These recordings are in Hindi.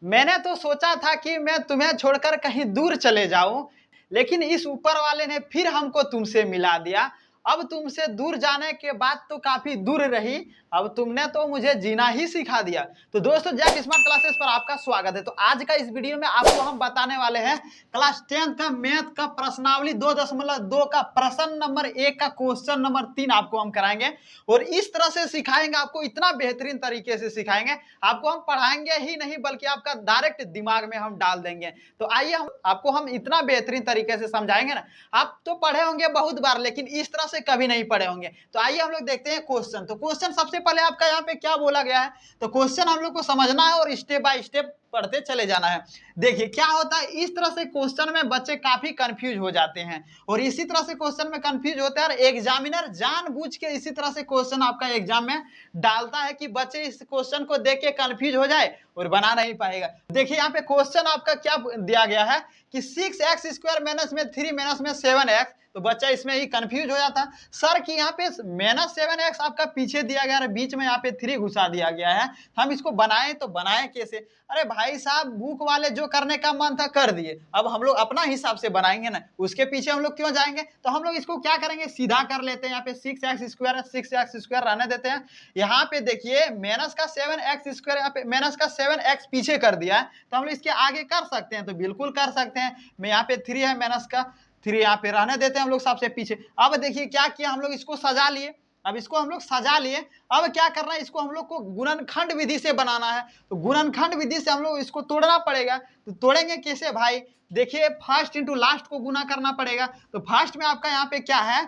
मैंने तो सोचा था कि मैं तुम्हें छोड़कर कहीं दूर चले जाऊं, लेकिन इस ऊपर वाले ने फिर हमको तुमसे मिला दिया। अब तुमसे दूर जाने के बाद तो काफी दूर रही, अब तुमने तो मुझे जीना ही सिखा दिया। तो दोस्तों, जैक स्मार्ट क्लासेस पर आपका स्वागत है। तो आज का इस वीडियो में आपको हम बताने वाले हैं क्लास 10 का मैथ का प्रश्नावली 2.2 का प्रश्न नंबर 1 का क्वेश्चन नंबर 3 आपको हम कराएंगे। और इस तरह से सिखाएंगे, आपको इतना बेहतरीन तरीके से सिखाएंगे, आपको हम पढ़ाएंगे ही नहीं बल्कि आपका डायरेक्ट दिमाग में हम डाल देंगे। तो आइए हम इतना बेहतरीन तरीके से समझाएंगे ना, आप तो पढ़े होंगे बहुत बार लेकिन इस तरह से कभी नहीं पढ़े होंगे। तो आइए हम लोग देखते हैं क्वेश्चन। तो क्वेश्चन सबसे पहले आपका यहाँ पे क्या बोला गया है, तो क्वेश्चन हम लोग को समझना है और स्टेप बाय स्टेप पढ़ते चले जाना है। देखिए क्या होता है, इस तरह से क्वेश्चन में बच्चे काफी कंफ्यूज हो जाते हैं और इसी तरह से क्वेश्चन में कंफ्यूज होते हैं और एग्जामिनर जानबूझ के इसी तरह से क्वेश्चन आपका एग्जाम में डालता है कि बच्चे इस क्वेश्चन को देख के कंफ्यूज हो जाए और बना नहीं पाएगा। देखिए यहाँ पे क्वेश्चन आपका क्या दिया गया है कि 6x² माइनस में 3 माइनस में 7x, तो बच्चा इसमें ही कंफ्यूज हो जाता सर कि यहाँ पे -7x आपका पीछे दिया गया है, बीच में यहाँ पे 3 घुसा दिया गया है, हम इसको बनाएं तो बनाएं कैसे। अरे भाई साहब, बुक वाले जो करने का मन था कर दिए, अब हम लोग अपना हिसाब से बनाएंगे ना, उसके पीछे हम लोग क्यों जाएंगे। तो हम लोग इसको क्या करेंगे, सीधा कर लेते हैं। यहाँ पे 6x² रहने देते हैं। यहाँ पे देखिए माइनस का 7x², यहाँ पे माइनस का 7x पीछे कर दिया है, तो हम लोग इसके आगे कर सकते हैं, तो बिल्कुल कर सकते हैं। मैं यहाँ पे 3 है, माइनस का 3 यहाँ पे रहने देते हैं हम लोग सबसे पीछे। अब देखिए क्या किया, हम लोग इसको सजा लिए। अब इसको हम लोग सजा लिए, अब क्या करना है, इसको हम लोग को गुणनखंड विधि से बनाना है। तो गुणनखंड विधि से हम लोग इसको तोड़ना पड़ेगा। तो तोड़ेंगे कैसे भाई, देखिए फर्स्ट इंटू लास्ट को गुना करना पड़ेगा। तो फर्स्ट में आपका यहाँ पे क्या है,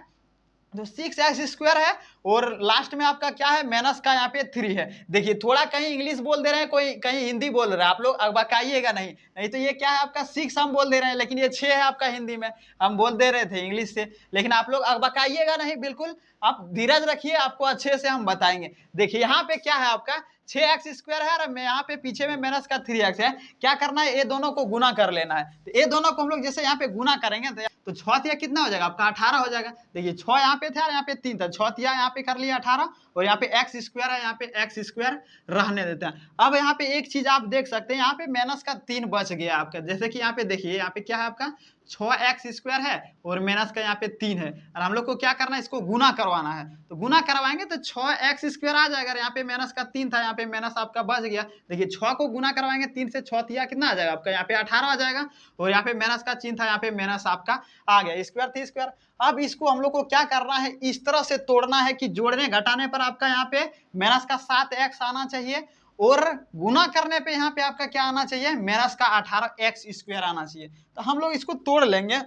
तो 6x² है और लास्ट में आपका क्या है, माइनस का यहाँ पे 3 है। देखिए थोड़ा कहीं इंग्लिश बोल दे रहे हैं, कोई कहीं हिंदी बोल रहा है, आप लोग अबकाइएगा नहीं, नहीं तो ये क्या है आपका 6 हम बोल दे रहे हैं लेकिन ये 6 है आपका हिंदी में, हम बोल दे रहे थे इंग्लिश से, लेकिन आप लोग अबकाइएगा नहीं, बिल्कुल आप धीरज रखिए, आपको अच्छे से हम बताएंगे। देखिए यहाँ पे क्या है आपका 6x² है और यहाँ पे पीछे में माइनस का 3x है। क्या करना है, ये दोनों को गुना कर लेना है। तो ये दोनों को हम लोग जैसे यहाँ पे गुना करेंगे तो 6 कितना हो जाएगा आपका 18 हो जाएगा। देखिए 6 यहाँ पे था और यहाँ पे 3 था, 6 यहाँ पे कर लिया 18 और यहाँ पे x² है, यहाँ पे x² रहने देते हैं। अब यहाँ पे एक चीज आप देख सकते हैं, यहाँ पे माइनस का 3 बच गया आपका। जैसे कि यहाँ पे देखिए, यहाँ पे क्या है आपका 6x² है और माइनस का यहाँ पे 3 है और हम लोग को क्या करना है, इसको गुना करवाना है। तो गुना करवाएंगे तो 6x² आ जाएगा, यहाँ पे माइनस का 3 था, यहाँ पे माइनस आपका बच गया। देखिए 6 को गुना करवाएंगे 3 से, 6 कितना आ जाएगा आपका, यहाँ पे 18 आ जाएगा और यहाँ पे माइनस का चिन्ह था, यहाँ पे माइनस आपका आ गया, स्क्वायर थी स्क्वायर। अब इसको हम लोग को क्या करना है, इस तरह से तोड़ना है कि जोड़ने घटाने पर आपका यहाँ पे माइनस का 7x आना चाहिए और गुना करने पे यहाँ पे आपका क्या आना चाहिए, माइनस का 18x² आना चाहिए। तो हम लोग इसको तोड़ लेंगे।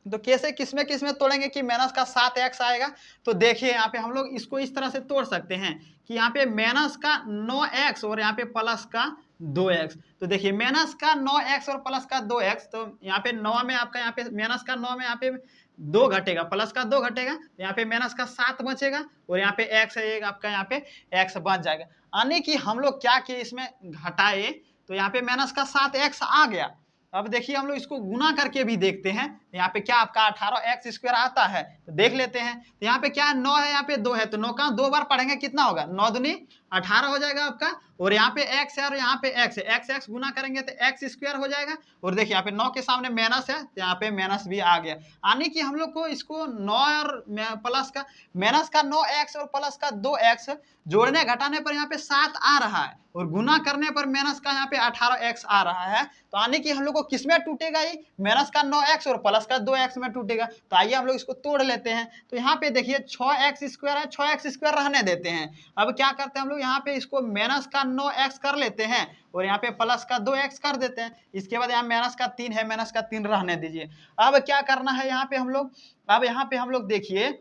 तो कैसे, किसमें तोड़ेंगे कि माइनस का 7x आएगा। तो देखिए यहाँ पे हम लोग इसको इस तरह से तोड़ सकते हैं कि यहाँ पे माइनस का 9x और यहाँ पे प्लस का 2x। तो देखिए माइनस का 9x और प्लस का 2x, तो यहाँ पे 9 में आपका, यहाँ पे माइनस का 9 में यहाँ पे 2 घटेगा, प्लस का 2 घटेगा, तो यहाँ पे माइनस का 7 बचेगा और यहाँ पे x है आपका, यहाँ पे x बच जाएगा। यानी कि हम लोग क्या किए, इसमें घटाए तो यहाँ पे माइनस का 7x आ गया। अब देखिए हम लोग इसको गुना करके भी देखते हैं, यहाँ पे क्या आपका 18x² आता है, तो देख लेते हैं। तो यहाँ पे क्या है, 9 है, यहाँ पे 2 है, तो 9 का 2 बार पढ़ेंगे कितना होगा, 9 दूनी 18 हो जाएगा आपका। और यहाँ पे x है और यहाँ पे x है, x गुना करेंगे तो x² हो जाएगा। और देखिए यहाँ पे 9 के सामने माइनस है तो यहाँ पे माइनस भी आ गया। यानी कि हम लोग को इसको 9 और प्लस का माइनस का 9x और प्लस का 2x जोड़ने घटाने पर यहाँ पे 7 आ रहा है और गुना करने पर माइनस का यहाँ पे 18x आ रहा है। तो यानी कि हम लोग को किसमें टूटेगा, ये माइनस का 9x और प्लस का 2x में टूटेगा। तो आइए हम लोग इसको तोड़ लेते हैं। तो यहाँ पे देखिए 6x² है, 6x² रहने देते हैं। अब क्या करते हैं हम लोग, यहाँ पे इसको माइनस का 9x कर लेते हैं और यहाँ पे प्लस का 2x कर देते हैं। इसके बाद यहाँ माइनस का 3 है, माइनस का 3 रहने दीजिए। अब क्या करना है यहाँ पे हम लोग, अब यहाँ पे हम लोग देखिए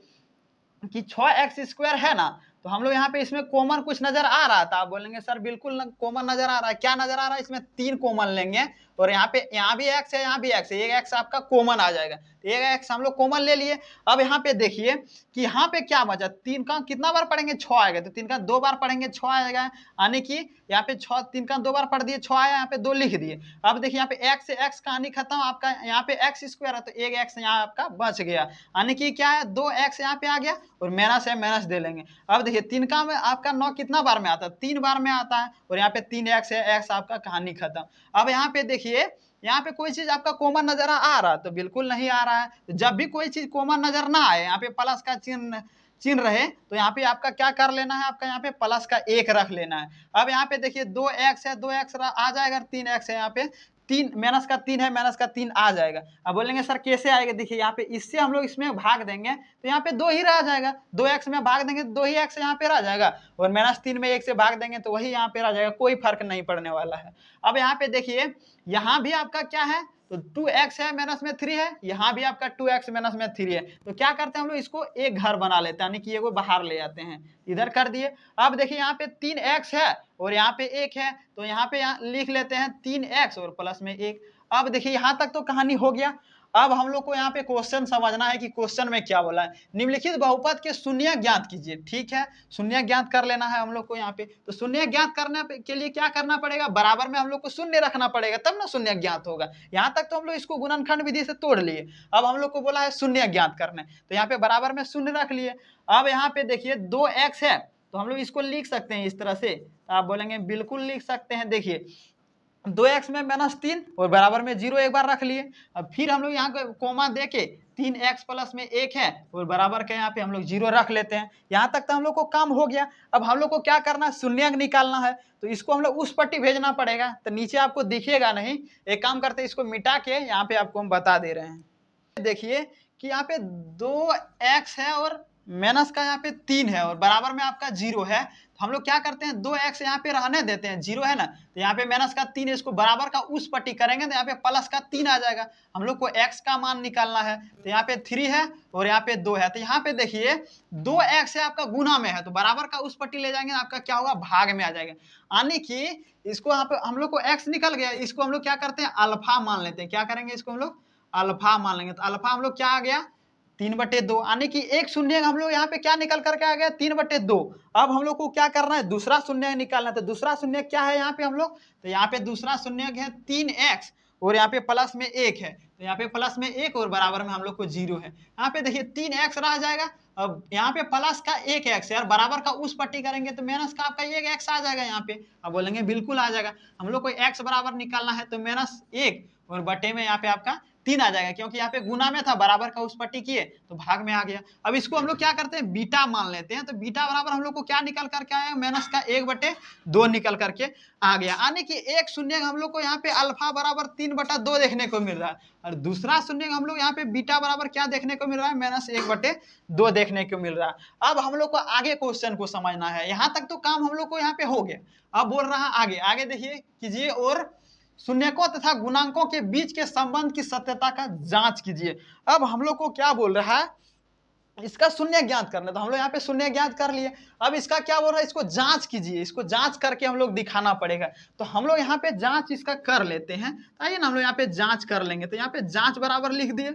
कि 6x² है ना, तो हम लोग यहाँ पे इसमें कॉमन कुछ नजर आ रहा था। आप बोलेंगे सर बिल्कुल कॉमन नजर आ रहा है, क्या नजर आ रहा है, इसमें 3 कॉमन लेंगे और यहाँ भी एक्स है, यहाँ भी एक्स है, एक एक्स आपका कॉमन आ जाएगा, तो एक एक्स हम लोग कॉमन ले लिए। अब यहाँ पे देखिए कि यहाँ पे क्या बचा, 3 का कितना बार पढ़ेंगे, 6 आएगा, तो 3 का 2 बार पढ़ेंगे 6 आएगा, यानी कि यहाँ पे 6, 3 का 2 बार पढ़ दिए 6 आया, यहाँ पे 2 लिख दिए। अब देखिए यहाँ पे एक्स से एक्स कहानी खत्म, आपका यहाँ पे एक्स स्क्वायर है, तो एक एक्स यहाँ आपका बच गया, यानी कि क्या है 2 एक्स यहाँ पे आ गया, और माइनस है माइनस दे लेंगे। अब देखिए 3 का में आपका 9 कितना बार में आता है, 3 बार में आता है, और यहाँ पे 3 एक्स है, एक्स आपका कहानी खत्म। अब यहाँ पे देखिए यहाँ पे कोई चीज आपका कॉमन नजर आ रहा है, तो बिल्कुल नहीं आ रहा है। तो जब भी कोई चीज कॉमन नजर ना आए, यहाँ पे प्लस का चिन्ह चिन्ह रहे, तो यहाँ पे आपका क्या कर लेना है, आपका यहाँ पे प्लस का 1 रख लेना है। अब यहाँ पे देखिए 2 एक्स है, 2 एक्स आ जाएगा, 3 एक्स है, यहाँ पे 3 माइनस का 3 है, माइनस का 3 आ जाएगा। अब बोलेंगे सर कैसे आएगा, देखिए यहाँ पे इससे हम लोग इसमें भाग देंगे तो यहाँ पे 2 ही रह जाएगा, 2 एक्स में भाग देंगे तो 2 ही एक्स यहाँ पे रह जाएगा, और -3 में 1 से भाग देंगे तो वही यहाँ पे रह जाएगा, कोई फर्क नहीं पड़ने वाला है। अब यहाँ पे देखिए यहाँ भी आपका क्या है, तो 2x है माइनस में 3 है, यहाँ भी आपका 2x माइनस में 3 है, तो क्या करते हैं हम लोग इसको एक घर बना लेते हैं, यानी कि ये को बाहर ले आते हैं, इधर कर दिए। अब देखिए यहाँ पे 3x है और यहाँ पे 1 है, तो यहाँ पे लिख लेते हैं 3x और प्लस में 1। अब देखिए यहाँ तक तो कहानी हो गया। अब हम लोग को यहाँ पे क्वेश्चन समझना है कि क्वेश्चन में क्या बोला है। निम्नलिखित बहुपद के शून्य ज्ञात कीजिए, ठीक है, शून्य ज्ञात कर लेना है हम लोग को यहाँ पे। तो शून्य ज्ञात करने के लिए क्या करना पड़ेगा, बराबर में हम लोग को शून्य रखना पड़ेगा, तब ना शून्य ज्ञात होगा। यहाँ तक तो हम लोग इसको गुणनखंड विधि से तोड़ लिए। अब हम लोग को बोला है शून्य ज्ञात करने, तो यहाँ पे बराबर में शून्य रख लिए। अब यहाँ पे देखिए 2x है, तो हम लोग इसको लिख सकते हैं इस तरह से, आप बोलेंगे बिल्कुल लिख सकते हैं। देखिए 2x में -3 और बराबर में 0 एक बार रख लिए। अब फिर हम लोग यहाँ कोमा दे के 3x प्लस में 1 है और बराबर के यहाँ पे हम लोग 0 रख लेते हैं। यहाँ तक तो हम लोग को काम हो गया। अब हम लोग को क्या करना है, शून्यक निकालना है, तो इसको हम लोग उस पट्टी भेजना पड़ेगा, तो नीचे आपको दिखेगा नहीं। एक काम करते हैं, इसको मिटा के यहाँ पे आपको हम बता दे रहे हैं। देखिए कि यहाँ पे 2x है और माइनस का यहाँ पे 3 है और बराबर में आपका 0 है, तो हम लोग क्या करते हैं 2x यहाँ पे रहने देते हैं, 0 है ना, तो यहाँ पे माइनस का 3 है, इसको बराबर का उस पट्टी करेंगे तो यहाँ पे प्लस का 3 आ जाएगा। हम लोग को x का मान निकालना है, तो यहाँ पे 3 है और यहाँ पे 2 है, तो यहाँ पे देखिए 2x है आपका गुना में है, तो बराबर का उस पट्टी ले जाएंगे, आपका क्या होगा, भाग में आ जाएगा। यानी कि इसको यहाँ पे हम लोग को x निकल गया, इसको हम लोग क्या करते हैं, अल्फा मान लेते हैं। क्या करेंगे, इसको हम लोग अल्फा मान लेंगे, तो अल्फा हम लोग क्या आ गया, 3/2, यानी कि एक शून्य हम लोग यहाँ पे क्या निकल करके आ गया, 3/2। अब हम लोग को क्या करना है, दूसरा शून्य निकालना है, तो दूसरा शून्य क्या है यहाँ पे हम लोग, तो यहाँ पे दूसरा शून्य है 3x और यहाँ पे प्लस में 1 है, तो यहाँ पे प्लस में 1 और बराबर में हम लोग को 0 है। यहाँ पे देखिए 3x रह जाएगा, अब यहाँ पे प्लस का 1x है और बराबर का उस पट्टी करेंगे तो माइनस का आपका 1x आ जाएगा यहाँ पे। अब बोलेंगे बिल्कुल आ जाएगा। हम लोग को x बराबर निकालना है, तो -1 और बटे में यहाँ पे आपका 3 आ जाएगा, क्योंकि यहाँ पे गुना में था, बराबर का उस पट्टी किए तो भाग में आ गया। अब इसको हम लोग क्या करते हैं, बीटा मान लेते हैं, तो बीटा बराबर हम लोग को क्या निकल करके आया, माइनस का 1/2 निकल करके आ गया, यानी कि एक शून्य हम लोग को यहाँ पे अल्फा बराबर 3/2 देखने को मिल रहा है, और दूसरा शून्य हम लोग यहाँ पे बीटा बराबर क्या देखने को मिल रहा है, -1/2 देखने को मिल रहा है। अब हम लोग को आगे क्वेश्चन को समझना है। यहाँ तक तो काम हम लोग को यहाँ पे हो गया। अब बोल रहा है आगे, आगे देखिए कीजिए, और शून्यकों तथा गुणांकों के बीच के संबंध की सत्यता का जांच कीजिए। अब हम लोग को क्या बोल रहा है, इसका शून्य ज्ञात करना, तो हम लोग यहाँ पे शून्य ज्ञात कर लिए। अब इसका क्या बोल रहा है, इसको जांच कीजिए, इसको जांच करके हम लोग दिखाना पड़ेगा। तो हम लोग यहाँ पे जांच इसका कर लेते हैं, आइए ना हम लोग यहाँ पे जांच कर लेंगे। तो यहाँ पे जांच बराबर लिख दिए,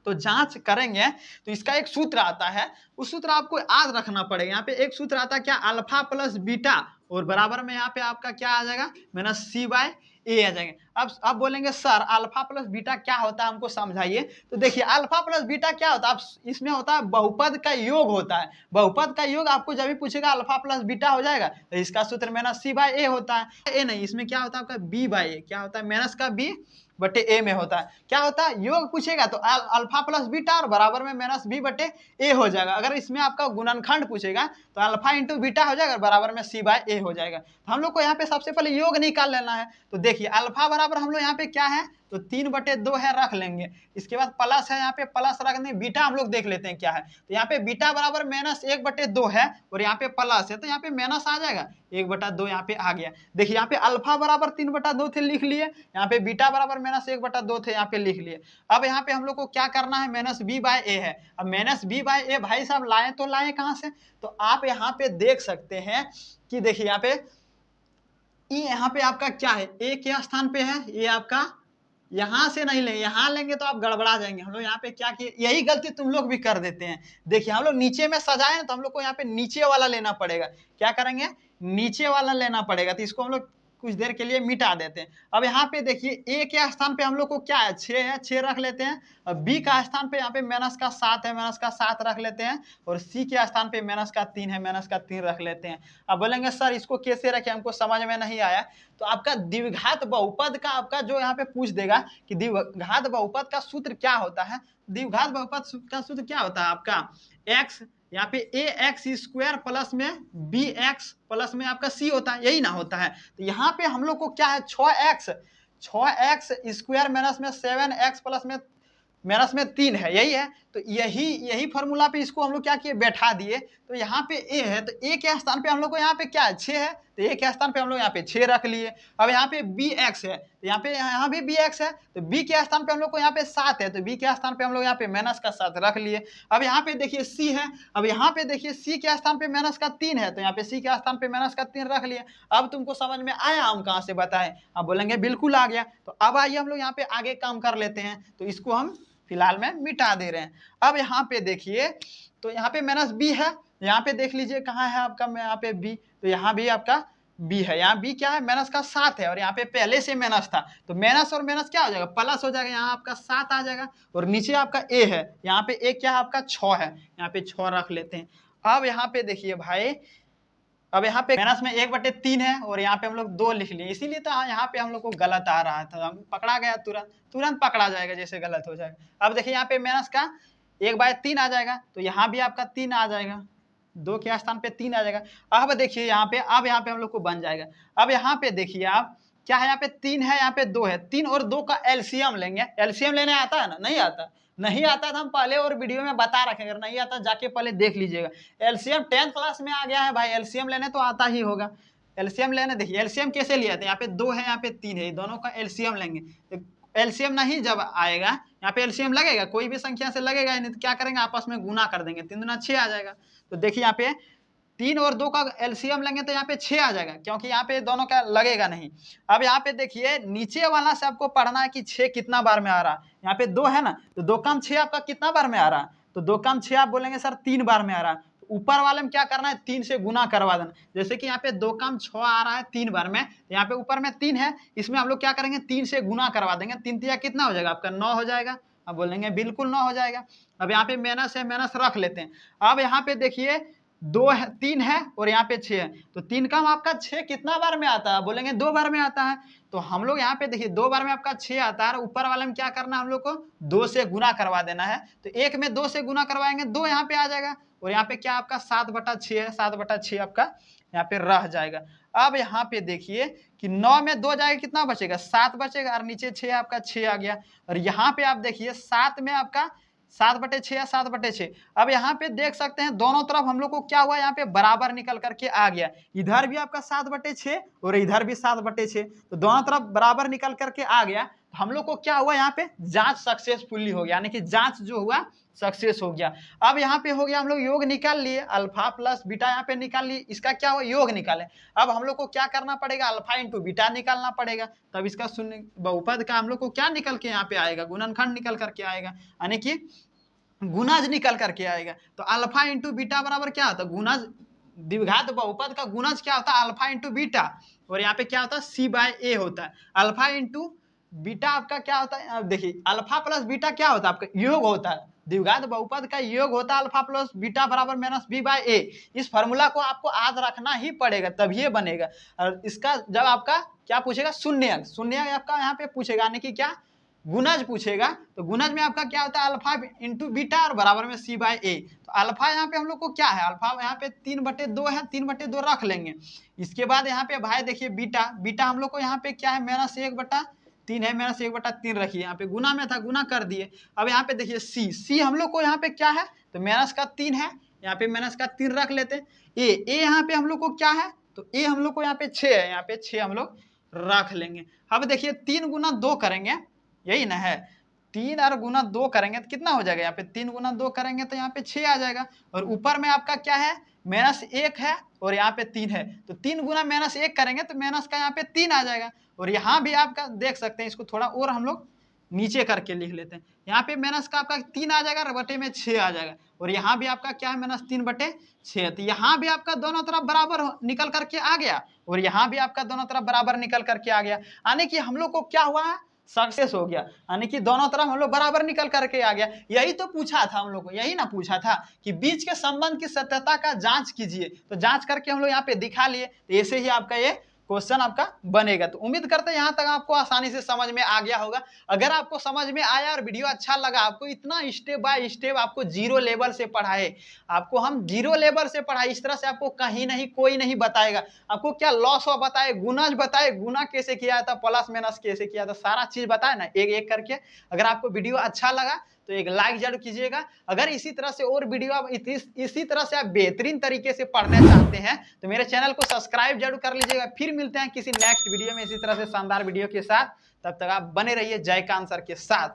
तो जांच करेंगे तो इसका एक सूत्र आता है, उस सूत्र आपको याद रखना पड़ेगा। यहाँ पे एक सूत्र आता है क्या, अल्फा प्लस बीटा और बराबर में यहाँ पे आपका क्या आ जाएगा, -c/a आ जाएगा। अब बोलेंगे सर अल्फा प्लस बीटा क्या होता है, हमको समझाइए। तो देखिए अल्फा प्लस बीटा क्या होता है, इसमें होता है बहुपद का योग होता है। बहुपद का योग आपको जब भी पूछेगा अल्फा प्लस बीटा हो जाएगा, तो इसका सूत्र -c/a होता है। ए नहीं, इसमें क्या होता है आपका b/a, क्या होता है, माइनस का b बटे ए में होता है। क्या होता है, योग पूछेगा तो अल्फा प्लस बीटा और बराबर में -b/a हो जाएगा। अगर इसमें आपका गुणनखंड पूछेगा तो अल्फा इंटू बीटा हो जाएगा, बराबर में c/a हो जाएगा। तो हम लोग को यहाँ पे सबसे पहले योग निकाल लेना है। तो देखिए अल्फा बराबर हम लोग यहाँ पे क्या है, तो 3/2 है, रख लेंगे। इसके बाद प्लस है, यहाँ पे प्लस रख देंगे। बीटा हम लोग देख लेते हैं क्या है, तो यहाँ पे बीटा बराबर -1/2 है और यहाँ पे प्लस है, तो यहाँ पे माइनस आ जाएगा, 1/2 यहाँ पे आ गया। देखिए यहाँ पे अल्फा बराबर 3/2 थे, लिख लिए। यहाँ पे बीटा बराबर -1/2 थे, यहाँ पे लिख लिए। अब यहाँ पे हम लोग को क्या करना है, -b/a है। अब -b/a भाई साहब लाए तो लाए कहाँ से, तो आप यहाँ पे देख सकते हैं कि देखिए यहाँ पे ये यहाँ पे आपका क्या है, ए के स्थान पे है, ये आपका यहाँ से नहीं लेंगे, यहाँ लेंगे तो आप गड़बड़ा जाएंगे। हम लोग यहाँ पे क्या किए, यही गलती तुम लोग भी कर देते हैं। देखिए हम लोग नीचे में सजाए हैं तो हम लोग को यहाँ पे नीचे वाला लेना पड़ेगा। क्या करेंगे, नीचे वाला लेना पड़ेगा। तो इसको हम लोग कुछ देर के लिए मिटा देते हैं। अब यहाँ पे देखिए ए के स्थान पे हम लोग को क्या है, 6 है, 6 रख लेते हैं। और बी का स्थान पे यहाँ पे माइनस का 7 है, माइनस का 7 रख लेते हैं। और सी के स्थान पे माइनस का 3 है, माइनस का 3 रख लेते हैं। अब बोलेंगे सर इसको कैसे रखें, हमको समझ में नहीं आया। तो आपका द्विघात बहुपद का आपका जो यहाँ पे पूछ देगा कि द्विघात बहुपद का सूत्र क्या होता है। द्विघात बहुपद का सूत्र क्या होता है आपका, x यहाँ पे ए एक्स स्क्वायर प्लस में बी एक्स प्लस में आपका सी होता है, यही ना होता है। तो यहाँ पे हम लोग को क्या है, 6x स्क्वायर माइनस में 7x प्लस में माइनस में 3 है, यही है। तो यही फॉर्मूला पे इसको हम लोग क्या किए, बैठा दिए। तो यहाँ पे ए है, तो ए के स्थान पे हम लोग को यहाँ पे क्या है, 6 है। तो ए के स्थान पे हम लोग यहाँ पे 6 रख लिए। अब यहाँ पे बी एक्स है, तो यहाँ भी बी एक्स है। तो बी के स्थान पे हम लोग को यहाँ पे 7 है, तो बी के स्थान पे हम लोग यहाँ पे माइनस का 7 रख लिए। अब यहाँ पे देखिए सी है, अब यहाँ पे देखिए सी के स्थान पे माइनस का 3 है, तो यहाँ पे सी के स्थान पे माइनस का 3 रख लिए। अब तुमको समझ में आया, हम कहाँ से बताएं, आप बोलेंगे बिल्कुल आ गया। तो अब आइए हम लोग यहाँ पे आगे काम कर लेते हैं। तो इसको हम फिलहाल में मिटा दे रहे हैं। अब यहाँ पे देखिए, तो यहाँ पे माइनस बी है, यहाँ पे देख लीजिए कहाँ है आपका, यहाँ पे बी, तो यहाँ भी आपका बी है। यहाँ बी क्या है, माइनस का 7 है, और यहाँ पे पहले से माइनस था, तो माइनस और माइनस क्या हो जाएगा, प्लस हो जाएगा। यहाँ आपका 7 आ जाएगा। और नीचे आपका ए है, यहाँ पे ए क्या है आपका 6 है, यहाँ पे 6 रख लेते हैं। अब यहाँ पे देखिए भाई, अब यहाँ पे माइनस में 1/3 है, और यहाँ पे हम लोग 2 लिख लिए, इसीलिए तो यहाँ पे हम लोग को गलत आ रहा था। हम पकड़ा गया, तुरंत पकड़ा जाएगा जैसे गलत हो जाएगा। अब देखिए यहाँ पे माइनस का 1/3 आ जाएगा, तो यहाँ भी आपका 3 आ जाएगा, 2 के स्थान पे 3 आ जाएगा। अब देखिए यहाँ पे, अब यहाँ पे हम लोग को बन जाएगा। अब यहाँ पे देखिए आप क्या है, यहाँ पे 3 है, यहाँ पे 2 है, 3 और 2 का एलसीएम लेंगे। एलसीएम लेने आता है ना, नहीं आता, नहीं आता था, हम पहले और वीडियो में बता रखे, अगर नहीं आता जाके पहले देख लीजिएगा। एलसीएम 10th क्लास में आ गया है भाई, एलसीएम लेने तो आता ही होगा। एलसीएम लेने, देखिए एलसीएम कैसे लिया था, यहाँ पे 2 है, यहाँ पे 3 है, दोनों का एलसीएम लेंगे। एलसीएम नहीं जब आएगा, यहाँ पे एलसीएम लगेगा, कोई भी संख्या से लगेगा, नहीं तो क्या करेंगे, आपस में गुना कर देंगे, 3 दूना 6 आ जाएगा। तो देखिए यहाँ पे 3 और 2 का एलसीएम लेंगे तो यहाँ पे 6 आ जाएगा, क्योंकि यहाँ पे दोनों का लगेगा नहीं। अब यहाँ पे देखिए नीचे वाला से आपको पढ़ना है कि 6 कितना बार में आ रहा है। यहाँ पे 2 है ना, तो 2 का 6 आपका कितना बार में आ रहा है, तो 2 का 6 आप बोलेंगे सर 3 बार में आ रहा है। तो ऊपर वाले में क्या करना है, 3 से गुना करवा देना। जैसे कि यहाँ पे 2 का 6 आ रहा है 3 बार में, यहाँ पे ऊपर में 3 है, इसमें हम लोग क्या करेंगे, 3 से गुना करवा देंगे। 3 तिया कितना हो जाएगा आपका, 9 हो जाएगा। अब बोलेंगे बिल्कुल 9 हो जाएगा। अब यहाँ पे माइनस है, माइनस रख लेते हैं। अब यहाँ पे देखिए 2 है, 3 है, और यहाँ पे 6 है, तो 3 का आपका 6 कितना बार में आता है, बोलेंगे 2 बार में आता है। तो हम लोग यहाँ पे देखिए 2 बार में आपका 6 आता है, ऊपर वाले में क्या करना है, हम लोग को 2 से गुना करवा देना है। तो 1 में 2 से गुना करवाएंगे, 2 यहाँ पे आ जाएगा, और यहाँ पे क्या आपका 7/6 है, 7/6 आपका यहाँ पे रह जाएगा। अब यहाँ पे देखिए कि 9 में 2 जाएगा, कितना बचेगा, 7 बचेगा, और नीचे 6 आपका 6 आ गया। और यहाँ पे आप देखिए 7 में आपका 7/6 या 7/6। अब यहाँ पे देख सकते हैं दोनों तरफ हम लोग को क्या हुआ, यहाँ पे बराबर निकल करके आ गया। इधर भी आपका 7/6 और इधर भी 7/6, तो दोनों तरफ बराबर निकल करके आ गया। तो हम लोग को क्या हुआ, यहाँ पे जांच सक्सेसफुली हो गया, यानी कि जांच जो हुआ सक्सेस हो गया। अब यहाँ पे हो गया, हम लोग योग निकाल लिए, अल्फा प्लस बीटा यहाँ पे निकाल लिए, इसका क्या हुआ, योग निकाले। अब हम लोग को क्या करना पड़ेगा, अल्फा इंटू बीटा निकालना पड़ेगा, तब इसका शून्य बहुपद का हम लोग को क्या निकल के यहाँ पे आएगा, गुणनखंड निकल करके आएगा, यानी कि गुणज निकल करके आएगा। तो अल्फा इंटू बीटा बराबर क्या होता है, गुणज, द्विघात बहुपद का गुणज क्या होता है, अल्फा इंटू बीटा, और यहाँ पे क्या होता है c/a होता है। अल्फा इंटू बीटा आपका क्या होता है, अब देखिए अल्फा प्लस बीटा क्या होता है आपका, योग होता है, द्विघात बहुपद का योग होता है अल्फा प्लस बीटा बराबर माइनस b/a। इस फॉर्मूला को आपको आज रखना ही पड़ेगा, तब ये बनेगा। और इसका जब आपका क्या पूछेगा, शून्य आपका यहाँ पे पूछेगा, यानी कि क्या, गुणज पूछेगा। तो गुणज में आपका क्या होता है, अल्फा इंटू बीटा और बराबर में c/a। तो अल्फा यहाँ पे हम लोग को क्या है, अल्फा यहाँ पे 3/2 है, 3/2 रख लेंगे। इसके बाद यहाँ पे भाई देखिए बीटा हम लोग को यहाँ पे क्या है, -1/3 है, -1/3 रखिए, यहाँ पे गुना में था, गुना कर दिए। अब यहाँ पे देखिए सी हम लोग को यहाँ पे क्या है, तो -3 है, यहाँ पे -3 रख लेते हैं। ए यहाँ पे हम लोग को क्या है, तो ए हम लोग को यहाँ पे 6 है, यहाँ पे 6 हम लोग रख लेंगे। अब देखिए 3 × 2 करेंगे, यही ना है, 3 और गुना 2 करेंगे तो कितना हो जाएगा, यहाँ पे 3 गुना 2 करेंगे तो यहाँ पे 6 आ जाएगा। और ऊपर में आपका क्या है, -1 है और यहाँ पे 3 है, तो 3 गुना -1 करेंगे तो माइनस का यहाँ पे 3 आ जाएगा। और यहाँ भी आपका देख सकते हैं, इसको थोड़ा और हम लोग नीचे करके लिख लेते हैं। यहाँ पे माइनस का आपका 3 आ जाएगा, बटे में 6 आ जाएगा। और यहाँ भी आपका क्या है, -3/6। तो यहाँ भी आपका दोनों तरफ बराबर निकल करके आ गया और यहाँ भी आपका दोनों तरफ बराबर निकल करके आ गया। यानी कि हम लोग को क्या हुआ, सक्सेस हो गया, यानी कि दोनों तरफ हम लोग बराबर निकल करके आ गया। यही तो पूछा था हम लोग को, यही ना पूछा था कि बीच के संबंध की सत्यता का जांच कीजिए। तो जांच करके हम लोग यहाँ पे दिखा लिए, तो ऐसे ही आपका ये क्वेश्चन आपका बनेगा। तो उम्मीद करते हैं यहाँ तक आपको आसानी से समझ में आ गया होगा। अगर आपको समझ में आया और वीडियो अच्छा लगा, आपको इतना स्टेप बाय स्टेप आपको 0 लेवल से पढ़ाए, आपको हम 0 लेवल से पढ़ाए, इस तरह से आपको कहीं नहीं कोई नहीं बताएगा। आपको क्या लॉस हुआ बताए, गुना बताए, गुना कैसे किया था, प्लस माइनस कैसे किया था, सारा चीज बताए ना एक एक करके। अगर आपको वीडियो अच्छा लगा तो एक लाइक जरूर कीजिएगा। अगर इसी तरह से और वीडियो आप इसी तरह से आप बेहतरीन तरीके से पढ़ना चाहते हैं तो मेरे चैनल को सब्सक्राइब जरूर कर लीजिएगा। फिर मिलते हैं किसी नेक्स्ट वीडियो में इसी तरह से शानदार वीडियो के साथ। तब तक आप बने रहिए जयकांत सर के साथ।